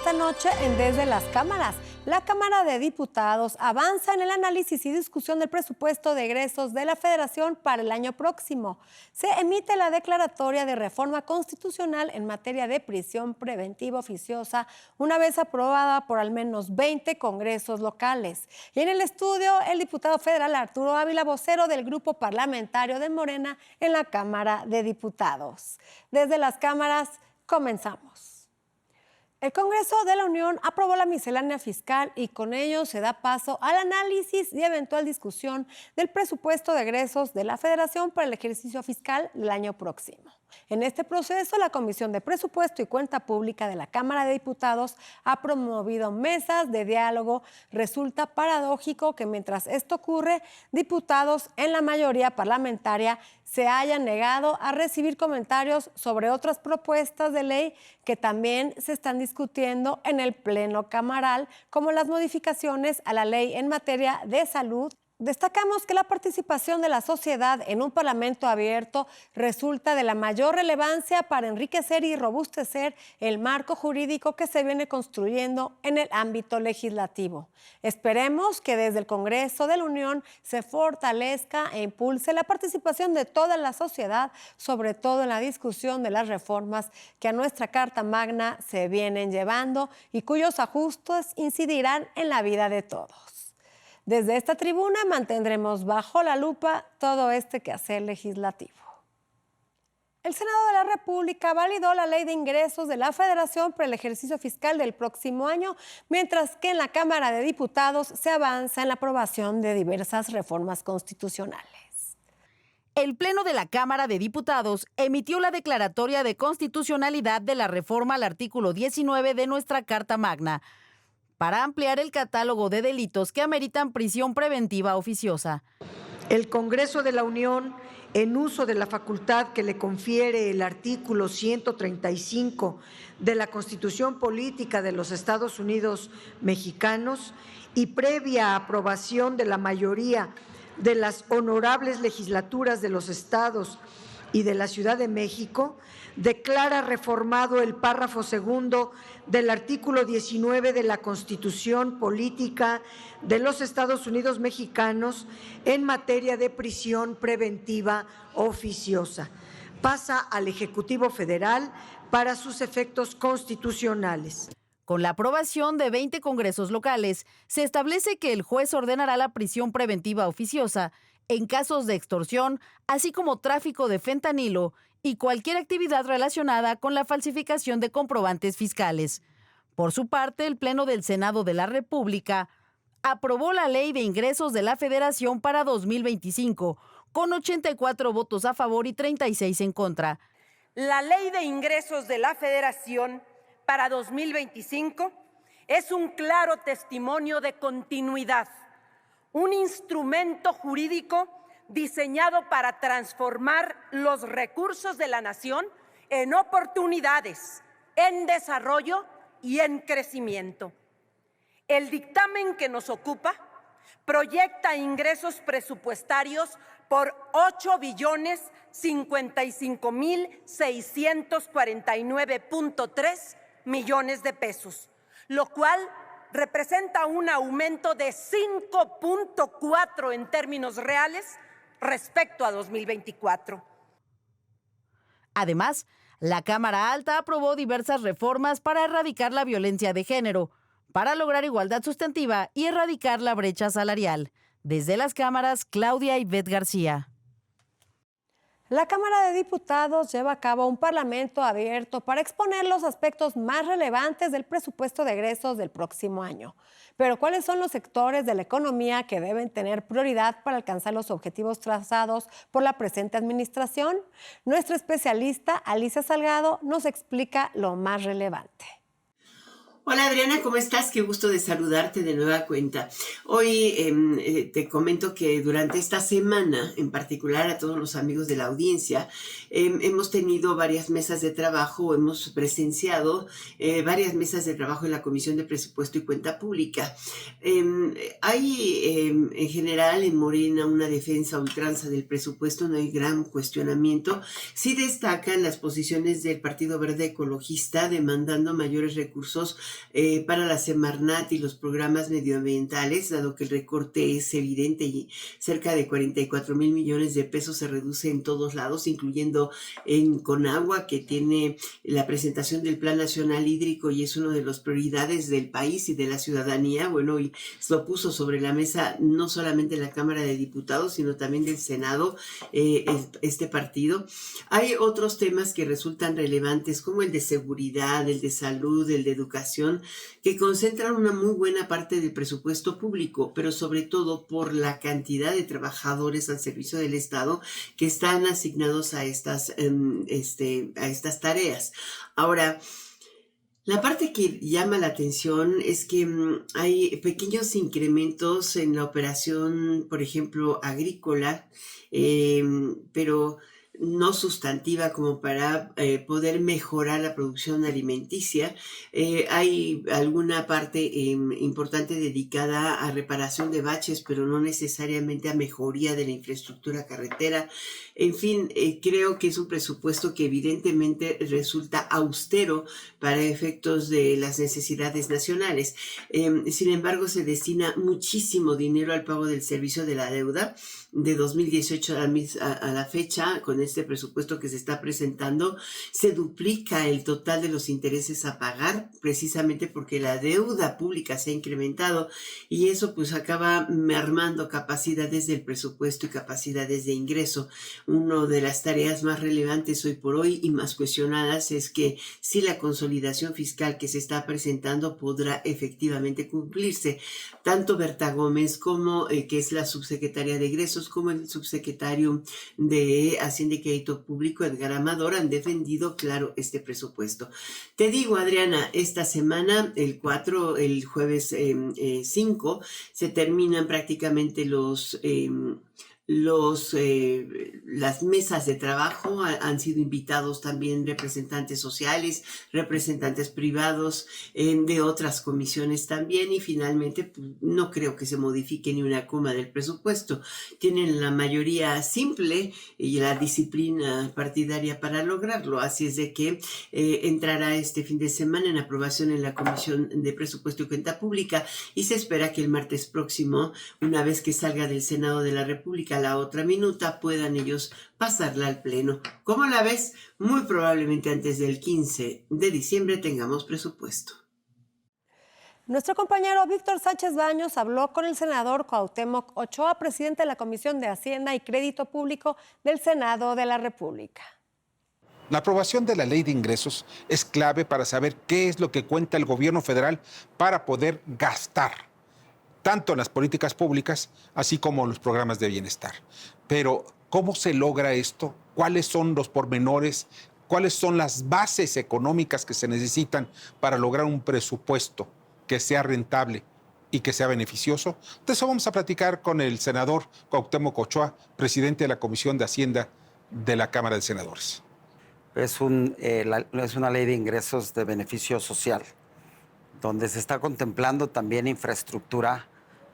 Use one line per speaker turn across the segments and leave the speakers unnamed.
esta noche en Desde las Cámaras. La Cámara de Diputados avanza en el análisis y discusión del presupuesto de egresos de la Federación para el año próximo. Se emite la declaratoria de reforma constitucional en materia de prisión preventiva oficiosa, una vez aprobada por al menos 20 congresos locales. Y en el estudio, el diputado federal Arturo Ávila, vocero del grupo parlamentario de Morena en la Cámara de Diputados. Desde las Cámaras, comenzamos. El Congreso de la Unión aprobó la miscelánea fiscal y con ello se da paso al análisis y eventual discusión del presupuesto de egresos de la Federación para el ejercicio fiscal del año próximo. En este proceso, la Comisión de Presupuesto y Cuenta Pública de la Cámara de Diputados ha promovido mesas de diálogo. Resulta paradójico que mientras esto ocurre, diputados en la mayoría parlamentaria se hayan negado a recibir comentarios sobre otras propuestas de ley que también se están discutiendo en el Pleno Camaral, como las modificaciones a la ley en materia de salud. Destacamos que la participación de la sociedad en un parlamento abierto resulta de la mayor relevancia para enriquecer y robustecer el marco jurídico que se viene construyendo en el ámbito legislativo. Esperemos que desde el Congreso de la Unión se fortalezca e impulse la participación de toda la sociedad, sobre todo en la discusión de las reformas que a nuestra Carta Magna se vienen llevando y cuyos ajustes incidirán en la vida de todos. Desde esta tribuna mantendremos bajo la lupa todo este quehacer legislativo. El Senado de la República validó la Ley de Ingresos de la Federación para el ejercicio fiscal del próximo año, mientras que en la Cámara de Diputados se avanza en la aprobación de diversas reformas constitucionales.
El Pleno de la Cámara de Diputados emitió la declaratoria de constitucionalidad de la reforma al artículo 19 de nuestra Carta Magna, para ampliar el catálogo de delitos que ameritan prisión preventiva oficiosa.
El Congreso de la Unión, en uso de la facultad que le confiere el artículo 135 de la Constitución Política de los Estados Unidos Mexicanos y previa aprobación de la mayoría de las honorables legislaturas de los estados y de la Ciudad de México, declara reformado el párrafo segundo del artículo 19 de la Constitución Política de los Estados Unidos Mexicanos en materia de prisión preventiva oficiosa. Pasa al Ejecutivo Federal para sus efectos constitucionales.
Con la aprobación de 20 congresos locales, se establece que el juez ordenará la prisión preventiva oficiosa en casos de extorsión, así como tráfico de fentanilo y cualquier actividad relacionada con la falsificación de comprobantes fiscales. Por su parte, el Pleno del Senado de la República aprobó la Ley de Ingresos de la Federación para 2025, con 84 votos a favor y 36 en contra.
La Ley de Ingresos de la Federación para 2025 es un claro testimonio de continuidad, un instrumento jurídico diseñado para transformar los recursos de la nación en oportunidades, en desarrollo y en crecimiento. El dictamen que nos ocupa proyecta ingresos presupuestarios por 8,055,649.3 millones de pesos, lo cual representa un aumento de 5.4 en términos reales respecto a 2024.
Además, la Cámara Alta aprobó diversas reformas para erradicar la violencia de género, para lograr igualdad sustantiva y erradicar la brecha salarial. Desde las cámaras, Claudia Ivette García.
La Cámara de Diputados lleva a cabo un parlamento abierto para exponer los aspectos más relevantes del presupuesto de egresos del próximo año. Pero, ¿cuáles son los sectores de la economía que deben tener prioridad para alcanzar los objetivos trazados por la presente administración? Nuestra especialista, Alicia Salgado, nos explica lo más relevante.
Hola Adriana, ¿cómo estás? Qué gusto de saludarte de nueva cuenta. Hoy te comento que durante esta semana, en particular a todos los amigos de la audiencia, hemos tenido varias mesas de trabajo, hemos presenciado varias mesas de trabajo en la Comisión de Presupuesto y Cuenta Pública. Hay en general en Morena una defensa a ultranza del presupuesto, no hay gran cuestionamiento. Sí destacan las posiciones del Partido Verde Ecologista demandando mayores recursos para la Semarnat y los programas medioambientales, dado que el recorte es evidente y cerca de 44,000 millones de pesos se reduce en todos lados, incluyendo en Conagua, que tiene la presentación del Plan Nacional Hídrico y es una de las prioridades del país y de la ciudadanía. Bueno, y lo puso sobre la mesa no solamente la Cámara de Diputados, sino también del Senado, este partido. Hay otros temas que resultan relevantes, como el de seguridad, el de salud, el de educación, que concentran una muy buena parte del presupuesto público, pero sobre todo por la cantidad de trabajadores al servicio del Estado que están asignados a estas tareas. Ahora, la parte que llama la atención es que hay pequeños incrementos en la operación, por ejemplo, agrícola, pero no sustantiva como para poder mejorar la producción alimenticia. Hay alguna parte importante dedicada a reparación de baches, pero no necesariamente a mejoría de la infraestructura carretera. En fin, creo que es un presupuesto que evidentemente resulta austero para efectos de las necesidades nacionales. Sin embargo, se destina muchísimo dinero al pago del servicio de la deuda. De 2018 a la fecha, con este presupuesto que se está presentando, se duplica el total de los intereses a pagar, precisamente porque la deuda pública se ha incrementado, y eso pues acaba mermando capacidades del presupuesto y capacidades de ingreso. Una de las tareas más relevantes hoy por hoy y más cuestionadas es que si la consolidación fiscal que se está presentando podrá efectivamente cumplirse. Tanto Berta Gómez como que es la subsecretaria de egresos, como el subsecretario de Hacienda y Crédito Público, Edgar Amador, han defendido, claro, este presupuesto. Te digo, Adriana, esta semana, el jueves 5, se terminan prácticamente las mesas de trabajo. Han sido invitados también representantes sociales, representantes privados de otras comisiones también, y finalmente pues, no creo que se modifique ni una coma del presupuesto. Tienen la mayoría simple y la disciplina partidaria para lograrlo, así es de que entrará este fin de semana en aprobación en la Comisión de Presupuesto y Cuenta Pública, y se espera que el martes próximo, una vez que salga del Senado de la República la otra minuta, puedan ellos pasarla al Pleno. ¿Cómo la ves? Muy probablemente antes del 15 de diciembre tengamos presupuesto.
Nuestro compañero Víctor Sánchez Baños habló con el senador Cuauhtémoc Ochoa, presidente de la Comisión de Hacienda y Crédito Público del Senado de la República.
La aprobación de la Ley de Ingresos es clave para saber qué es lo que cuenta el gobierno federal para poder gastar, tanto en las políticas públicas, así como en los programas de bienestar. Pero, ¿cómo se logra esto? ¿Cuáles son los pormenores? ¿Cuáles son las bases económicas que se necesitan para lograr un presupuesto que sea rentable y que sea beneficioso? De eso vamos a platicar con el senador Cuauhtémoc Ochoa, presidente de la Comisión de Hacienda de la Cámara de Senadores.
Es una ley de ingresos de beneficio social, donde se está contemplando también infraestructura,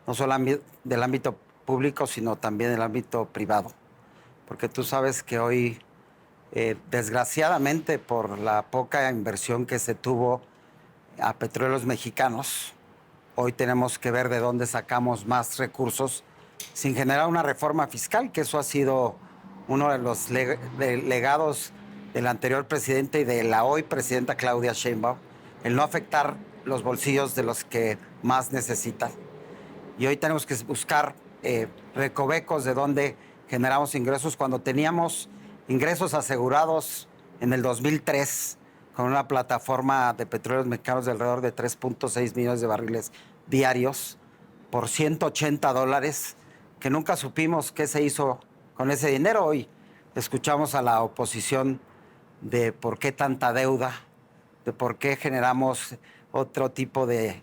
no solo del ámbito público, sino también del ámbito privado. Porque tú sabes que hoy, desgraciadamente, por la poca inversión que se tuvo a Petróleos Mexicanos, hoy tenemos que ver de dónde sacamos más recursos sin generar una reforma fiscal, que eso ha sido uno de los legados del anterior presidente y de la hoy presidenta Claudia Sheinbaum, el no afectar los bolsillos de los que más necesitan. Y hoy tenemos que buscar recovecos de donde generamos ingresos. Cuando teníamos ingresos asegurados en el 2003 con una plataforma de Petróleos Mexicanos de alrededor de 3.6 millones de barriles diarios por $180, que nunca supimos qué se hizo con ese dinero. Hoy escuchamos a la oposición de por qué tanta deuda, de por qué generamos otro tipo de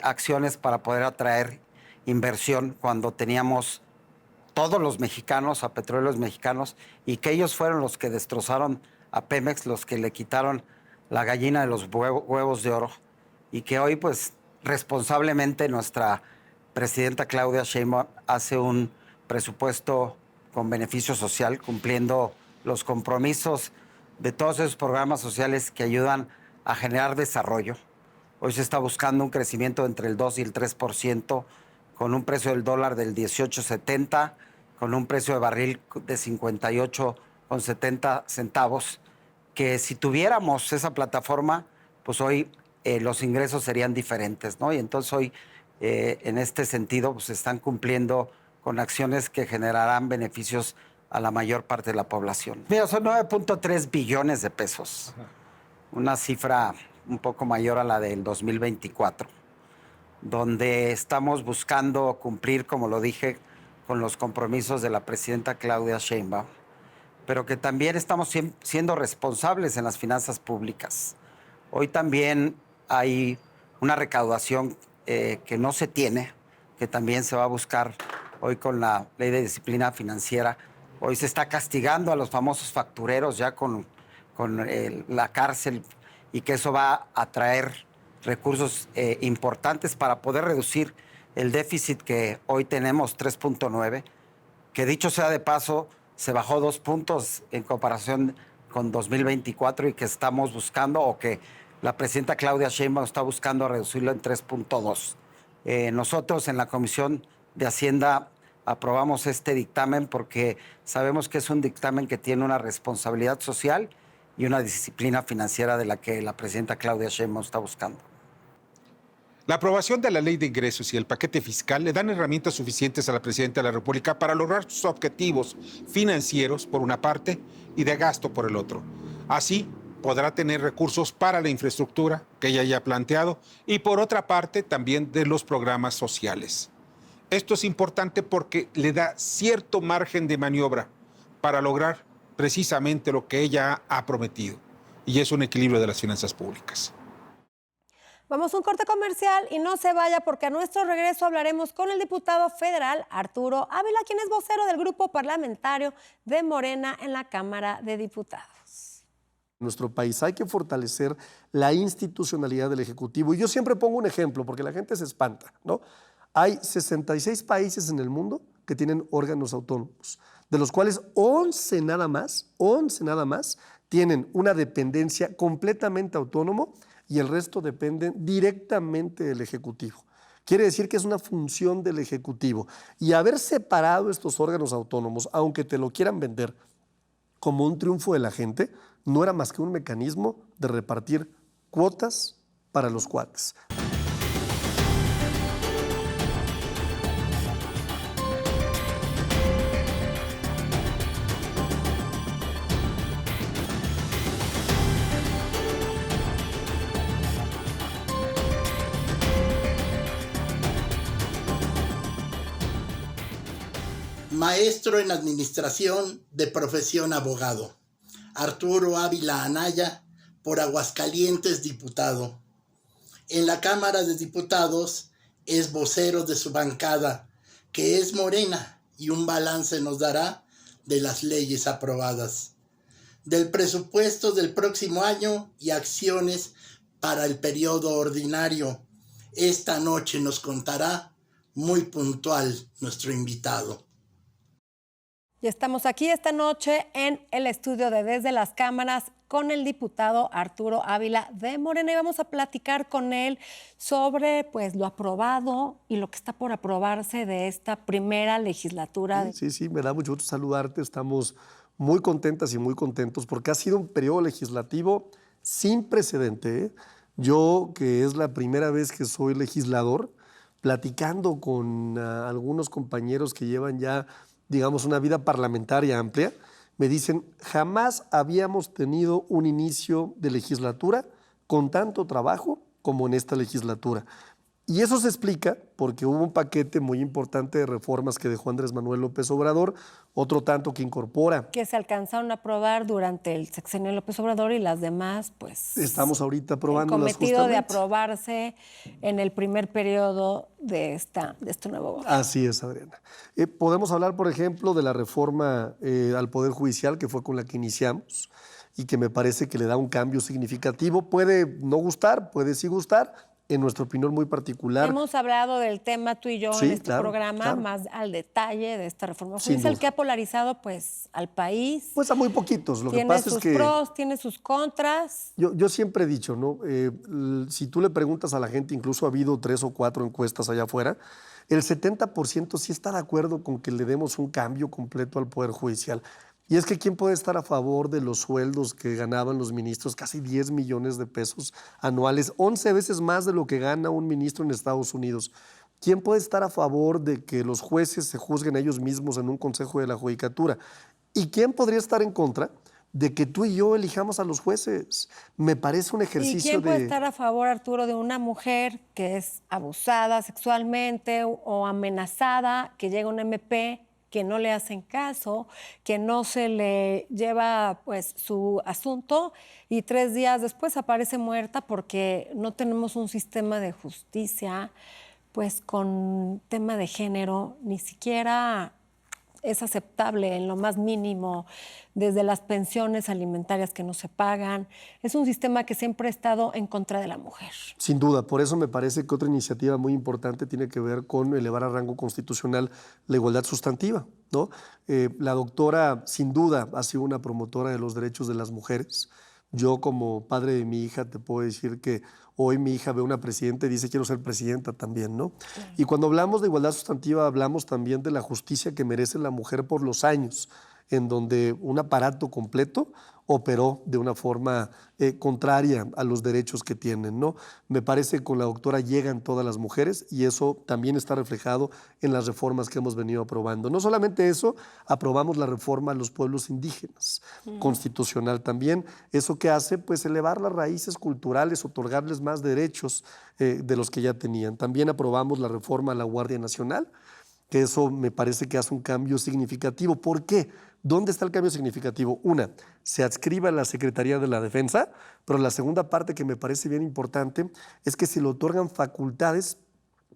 acciones para poder atraer inversión cuando teníamos todos los mexicanos a Petróleos Mexicanos, y que ellos fueron los que destrozaron a Pemex, los que le quitaron la gallina de los huevos de oro, y que hoy pues responsablemente nuestra presidenta Claudia Sheinbaum hace un presupuesto con beneficio social, cumpliendo los compromisos de todos esos programas sociales que ayudan a generar desarrollo. Hoy se está buscando un crecimiento entre el 2 y el 3%, con un precio del dólar del 18.70, con un precio de barril de 58,70 centavos, que si tuviéramos esa plataforma, pues hoy los ingresos serían diferentes, ¿no? Y entonces hoy, en este sentido, pues están cumpliendo con acciones que generarán beneficios a la mayor parte de la población. Mira, son 9.3 billones de pesos, una cifra un poco mayor a la del 2024, donde estamos buscando cumplir, como lo dije, con los compromisos de la presidenta Claudia Sheinbaum, pero que también estamos siendo responsables en las finanzas públicas. Hoy también hay una recaudación que no se tiene, que también se va a buscar hoy con la Ley de Disciplina Financiera. Hoy se está castigando a los famosos factureros ya con la cárcel, y que eso va a traer recursos importantes para poder reducir el déficit que hoy tenemos, 3.9, que dicho sea de paso, se bajó 2 puntos en comparación con 2024 y que estamos buscando, o que la presidenta Claudia Sheinbaum está buscando reducirlo en 3.2. Nosotros en la Comisión de Hacienda aprobamos este dictamen porque sabemos que es un dictamen que tiene una responsabilidad social y una disciplina financiera de la que la presidenta Claudia Sheinbaum está buscando.
La aprobación de la Ley de Ingresos y el paquete fiscal le dan herramientas suficientes a la presidenta de la República para lograr sus objetivos financieros, por una parte, y de gasto, por el otro. Así, podrá tener recursos para la infraestructura que ella ya ha planteado y, por otra parte, también de los programas sociales. Esto es importante porque le da cierto margen de maniobra para lograr precisamente lo que ella ha prometido, y es un equilibrio de las finanzas públicas.
Vamos a un corte comercial y no se vaya, porque a nuestro regreso hablaremos con el diputado federal Arturo Ávila, quien es vocero del grupo parlamentario de Morena en la Cámara de Diputados.
En nuestro país hay que fortalecer la institucionalidad del Ejecutivo. Y yo siempre pongo un ejemplo, porque la gente se espanta, ¿no? Hay 66 países en el mundo que tienen órganos autónomos, de los cuales 11 nada más tienen una dependencia completamente autónoma, y el resto dependen directamente del Ejecutivo. Quiere decir que es una función del Ejecutivo. Y haber separado estos órganos autónomos, aunque te lo quieran vender como un triunfo de la gente, no era más que un mecanismo de repartir cuotas para los cuates.
Maestro en Administración, de profesión abogado. Arturo Ávila Anaya, por Aguascalientes, diputado. En la Cámara de Diputados es vocero de su bancada, que es Morena, y un balance nos dará de las leyes aprobadas, del presupuesto del próximo año y acciones para el periodo ordinario. Esta noche nos contará, muy puntual, nuestro invitado.
Y estamos aquí esta noche en el estudio de Desde las Cámaras con el diputado Arturo Ávila de Morena, y vamos a platicar con él sobre pues lo aprobado y lo que está por aprobarse de esta primera legislatura.
Sí, me da mucho gusto saludarte. Estamos muy contentas y muy contentos porque ha sido un periodo legislativo sin precedente, ¿eh? Yo, que es la primera vez que soy legislador, platicando con algunos compañeros que llevan ya, digamos, una vida parlamentaria amplia, me dicen, jamás habíamos tenido un inicio de legislatura con tanto trabajo como en esta legislatura. Y eso se explica porque hubo un paquete muy importante de reformas que dejó Andrés Manuel López Obrador, otro tanto que incorpora.
Que se alcanzaron a aprobar durante el sexenio de López Obrador, y las demás, pues...
Estamos ahorita aprobándolas
cometido
justamente.
de aprobarse en el primer periodo de este nuevo gobierno.
Así es, Adriana. Podemos hablar, por ejemplo, de la reforma al Poder Judicial, que fue con la que iniciamos y que me parece que le da un cambio significativo. Puede no gustar, puede sí gustar, en nuestra opinión muy particular.
Hemos hablado del tema tú y yo
Sí,
en este
claro,
programa,
claro.
más al detalle de esta reforma
Sin
judicial
duda.
que ha polarizado pues al país.
Pues a muy poquitos. Lo que
Tiene
pasa
sus
es que
pros, tiene sus contras.
yo siempre he dicho, ¿no? Si tú le preguntas a la gente, incluso ha habido 3 o 4 encuestas allá afuera, el 70% sí está de acuerdo con que le demos un cambio completo al Poder Judicial. Y es que ¿quién puede estar a favor de los sueldos que ganaban los ministros? Casi 10 millones de pesos anuales, 11 veces más de lo que gana un ministro en Estados Unidos. ¿Quién puede estar a favor de que los jueces se juzguen a ellos mismos en un consejo de la judicatura? ¿Y quién podría estar en contra de que tú y yo elijamos a los jueces? Me parece un
¿Y
ejercicio
quién puede
de...
estar a favor, Arturo, de una mujer que es abusada sexualmente o amenazada, que llega a un MP, que no le hacen caso, que no se le lleva pues su asunto y 3 días después aparece muerta porque no tenemos un sistema de justicia pues con tema de género, ni siquiera es aceptable en lo más mínimo, desde las pensiones alimentarias que no se pagan? Es un sistema que siempre ha estado en contra de la mujer.
Sin duda, por eso me parece que otra iniciativa muy importante tiene que ver con elevar a rango constitucional la igualdad sustantiva, ¿no? La doctora, sin duda, ha sido una promotora de los derechos de las mujeres. Yo, como padre de mi hija, te puedo decir que hoy mi hija ve a una presidenta y dice quiero ser presidenta también, ¿no? Y cuando hablamos de igualdad sustantiva, hablamos también de la justicia que merece la mujer por los años en donde un aparato completo operó de una forma contraria a los derechos que tienen, ¿no? Me parece que con la doctora llegan todas las mujeres y eso también está reflejado en las reformas que hemos venido aprobando. No solamente eso, aprobamos la reforma a los pueblos indígenas, constitucional también. ¿Eso qué hace? Pues elevar las raíces culturales, otorgarles más derechos de los que ya tenían. También aprobamos la reforma a la Guardia Nacional, que eso me parece que hace un cambio significativo. ¿Por qué? ¿Dónde está el cambio significativo? Una, se adscribe a la Secretaría de la Defensa, pero la segunda parte que me parece bien importante es que se le otorgan facultades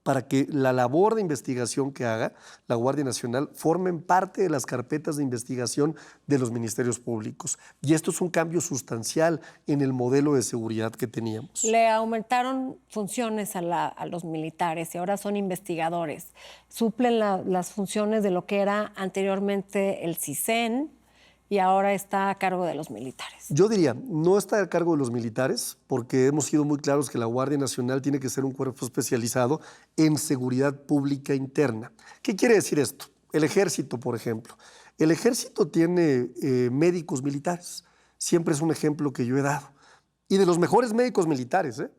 para que la labor de investigación que haga la Guardia Nacional formen parte de las carpetas de investigación de los ministerios públicos. Y esto es un cambio sustancial en el modelo de seguridad que teníamos.
Le aumentaron funciones a los militares y ahora son investigadores. Suplen las funciones de lo que era anteriormente el CISEN y ahora está a cargo de los militares.
Yo diría, no está a cargo de los militares, porque hemos sido muy claros que la Guardia Nacional tiene que ser un cuerpo especializado en seguridad pública interna. ¿Qué quiere decir esto? El Ejército, por ejemplo. El Ejército tiene médicos militares. Siempre es un ejemplo que yo he dado. Y de los mejores médicos militares, ¿eh?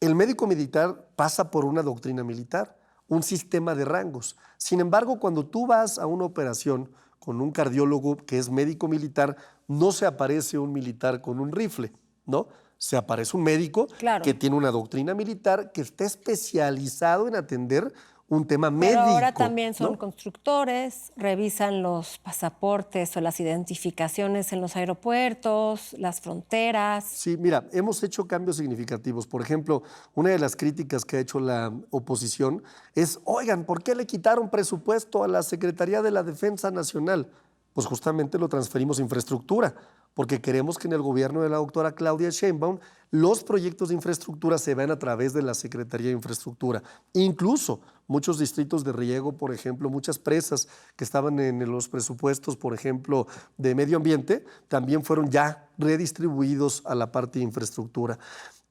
El médico militar pasa por una doctrina militar, un sistema de rangos. Sin embargo, cuando tú vas a una operación con un cardiólogo que es médico militar, no se aparece un militar con un rifle, ¿no? Se aparece un médico que tiene una doctrina militar, que está especializado en atender un tema médico.
Pero ahora también son
¿no?
constructores, revisan los pasaportes o las identificaciones en los aeropuertos, las fronteras.
Sí, mira, hemos hecho cambios significativos. Por ejemplo, una de las críticas que ha hecho la oposición es, oigan, ¿por qué le quitaron presupuesto a la Secretaría de la Defensa Nacional? Pues justamente lo transferimos a infraestructura, porque queremos que en el gobierno de la doctora Claudia Sheinbaum los proyectos de infraestructura se vean a través de la Secretaría de Infraestructura. Incluso muchos distritos de riego, por ejemplo, muchas presas que estaban en los presupuestos, por ejemplo, de medio ambiente, también fueron ya redistribuidos a la parte de infraestructura.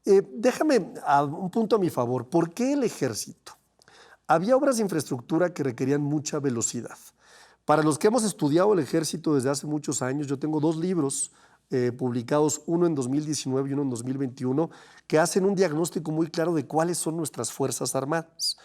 Déjame un punto a mi favor. ¿Por qué el Ejército? Había obras de infraestructura que requerían mucha velocidad. Para los que hemos estudiado el Ejército desde hace muchos años, yo tengo 2 libros publicados, uno en 2019 y uno en 2021, que hacen un diagnóstico muy claro de cuáles son nuestras Fuerzas Armadas.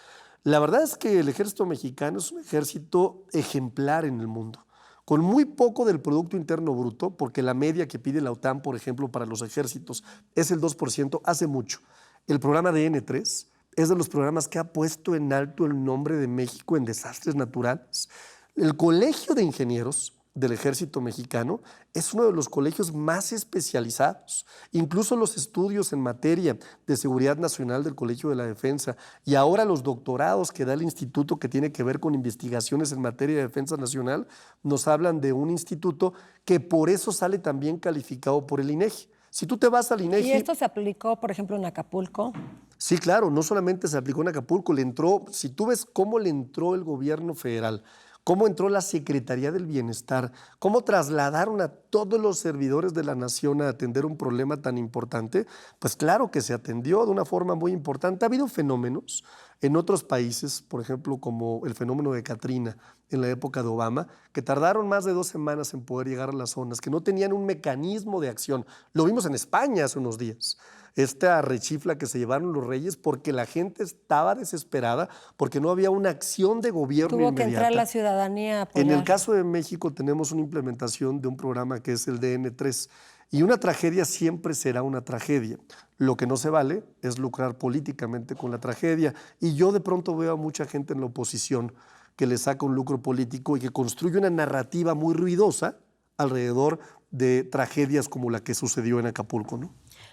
La verdad es que el Ejército mexicano es un ejército ejemplar en el mundo, con muy poco del Producto Interno Bruto, porque la media que pide la OTAN, por ejemplo, para los ejércitos es el 2%, hace mucho. El programa de N3 es de los programas que ha puesto en alto el nombre de México en desastres naturales. El Colegio de Ingenieros del Ejército Mexicano es uno de los colegios más especializados. Incluso los estudios en materia de seguridad nacional del Colegio de la Defensa y ahora los doctorados que da el instituto que tiene que ver con investigaciones en materia de defensa nacional nos hablan de un instituto que por eso sale también calificado por el INEGI. Si tú te vas al INEGI...
¿Y esto se aplicó, por ejemplo, en Acapulco?
Sí, claro, no solamente se aplicó en Acapulco, le entró, si tú ves cómo le entró el gobierno federal, cómo entró la Secretaría del Bienestar, cómo trasladaron a todos los servidores de la nación a atender un problema tan importante, pues claro que se atendió de una forma muy importante. Ha habido fenómenos en otros países, por ejemplo, como el fenómeno de Katrina en la época de Obama, que tardaron más de 2 semanas en poder llegar a las zonas, que no tenían un mecanismo de acción. Lo vimos en España hace unos días. Esta rechifla que se llevaron los reyes porque la gente estaba desesperada, porque no había una acción de gobierno
Tuvo
inmediata.
que entrar la ciudadanía a apoyar.
En el caso de México tenemos una implementación de un programa que es el DN3 y una tragedia siempre será una tragedia. Lo que no se vale es lucrar políticamente con la tragedia y yo de pronto veo a mucha gente en la oposición que le saca un lucro político y que construye una narrativa muy ruidosa alrededor de tragedias como la que sucedió en Acapulco, ¿no?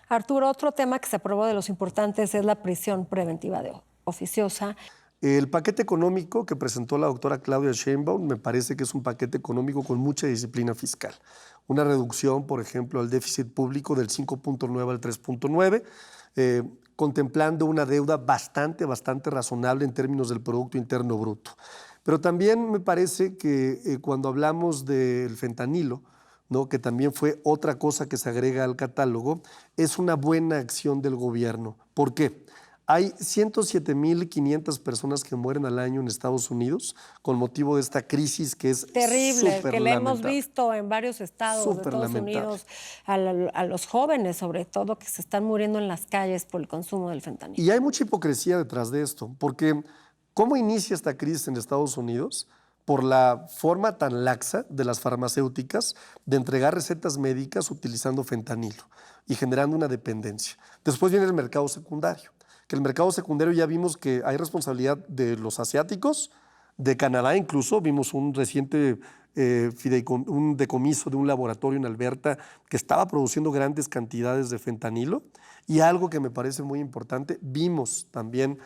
Arturo, otro tema que se aprobó de los importantes es la prisión preventiva oficiosa.
El paquete económico que presentó la doctora Claudia Sheinbaum me parece que es un paquete económico con mucha disciplina fiscal. Una reducción, por ejemplo, al déficit público del 5.9 al 3.9, contemplando una deuda bastante razonable en términos del Producto Interno Bruto. Pero también me parece que cuando hablamos del fentanilo, ¿no?, que también fue otra cosa que se agrega al catálogo, es una buena acción del gobierno. ¿Por qué? Hay 107.500 personas que mueren al año en Estados Unidos con motivo de esta crisis que es
terrible, que le hemos
lamentable.
visto en varios estados de Estados Unidos, a los jóvenes sobre todo, que se están muriendo en las calles por el consumo del fentanilo.
Y hay mucha hipocresía detrás de esto, porque ¿cómo inicia esta crisis en Estados Unidos? Por la forma tan laxa de las farmacéuticas de entregar recetas médicas utilizando fentanilo y generando una dependencia. Después viene el mercado secundario, que el mercado secundario ya vimos que hay responsabilidad de los asiáticos, de Canadá incluso, vimos un reciente un decomiso de un laboratorio en Alberta que estaba produciendo grandes cantidades de fentanilo, y algo que me parece muy importante, vimos también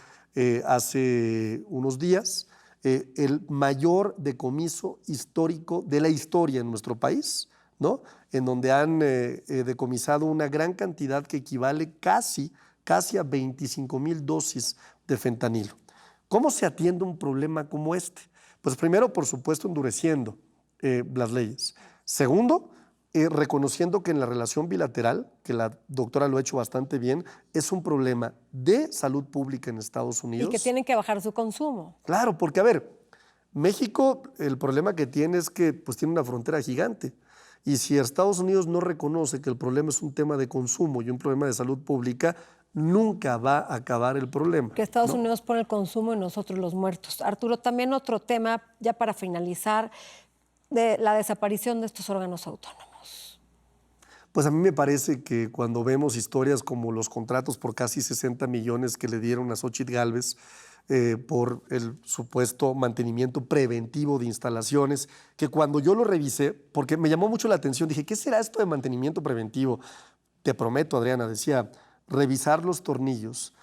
hace unos días el mayor decomiso histórico de la historia en nuestro país, ¿no?, en donde han decomisado una gran cantidad que equivale casi a 25,000 dosis de fentanilo. ¿Cómo se atiende un problema como este? Pues primero, por supuesto, endureciendo las leyes. Segundo, reconociendo que en la relación bilateral, que la doctora lo ha hecho bastante bien, es un problema de salud pública en Estados Unidos.
Y que tienen que bajar su consumo.
Claro, porque a ver, México, el problema que tiene es que pues, tiene una frontera gigante. Y si Estados Unidos no reconoce que el problema es un tema de consumo y un problema de salud pública, nunca va a acabar el problema.
Que Estados Unidos pone el consumo y nosotros los muertos. Arturo, también otro tema, ya para finalizar, de la desaparición de estos órganos autónomos.
Pues a mí me parece que cuando vemos historias como los contratos por casi 60 millones que le dieron a Xóchitl Gálvez por el supuesto mantenimiento preventivo de instalaciones, que cuando yo lo revisé, porque me llamó mucho la atención, dije, ¿qué será esto de mantenimiento preventivo? Te prometo, Adriana, decía, revisar los tornillos,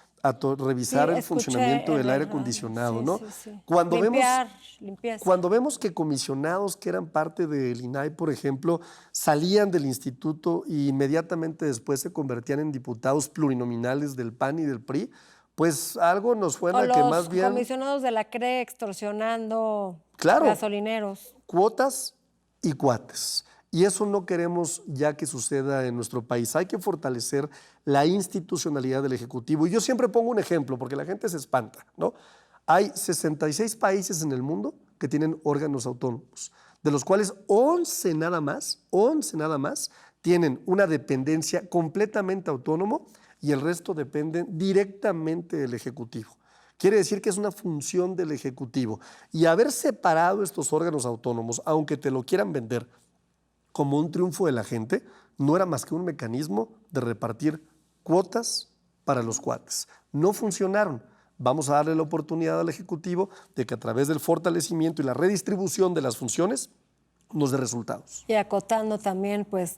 revisar el funcionamiento del aire acondicionado, ¿no?
Sí.
Cuando
Limpieza.
Cuando vemos que comisionados que eran parte del INAI, por ejemplo, salían del instituto e inmediatamente después se convertían en diputados plurinominales del PAN y del PRI, pues algo nos suena que más bien...
Los comisionados de la CRE extorsionando gasolineros.
Cuotas y cuates. Y eso no queremos ya que suceda en nuestro país. Hay que fortalecer la institucionalidad del Ejecutivo. Y yo siempre pongo un ejemplo, porque la gente se espanta, ¿no? Hay 66 países en el mundo que tienen órganos autónomos, de los cuales 11 nada más, tienen una dependencia completamente autónoma y el resto dependen directamente del Ejecutivo. Quiere decir que es una función del Ejecutivo. Y haber separado estos órganos autónomos, aunque te lo quieran vender como un triunfo de la gente, no era más que un mecanismo de repartir cuotas para los cuates. No funcionaron. Vamos a darle la oportunidad al Ejecutivo de que a través del fortalecimiento y la redistribución de las funciones nos dé resultados.
Y acotando también pues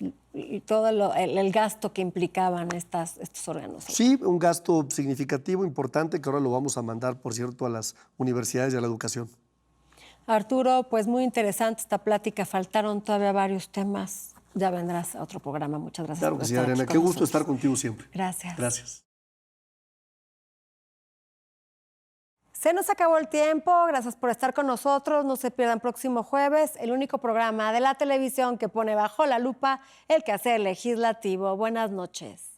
todo el gasto que implicaban estos órganos.
Sí, un gasto significativo, importante, que ahora lo vamos a mandar, por cierto, a las universidades y a la educación.
Arturo, pues muy interesante esta plática, faltaron todavía varios temas. Ya vendrás a otro programa. Muchas gracias
Claro
por
que sí,
estar
Adriana.
aquí
Qué
con
gusto
nosotros.
estar contigo siempre.
Gracias.
Gracias.
Se nos acabó el tiempo. Gracias por estar con nosotros. No se pierdan próximo jueves el único programa de la televisión que pone bajo la lupa el quehacer legislativo. Buenas noches.